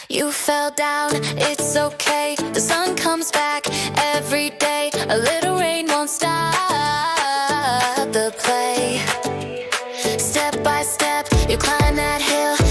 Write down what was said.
You fell down, it's okay. The sun comes back every day. A little rain won't stop the play. Step by step, you climb that hill.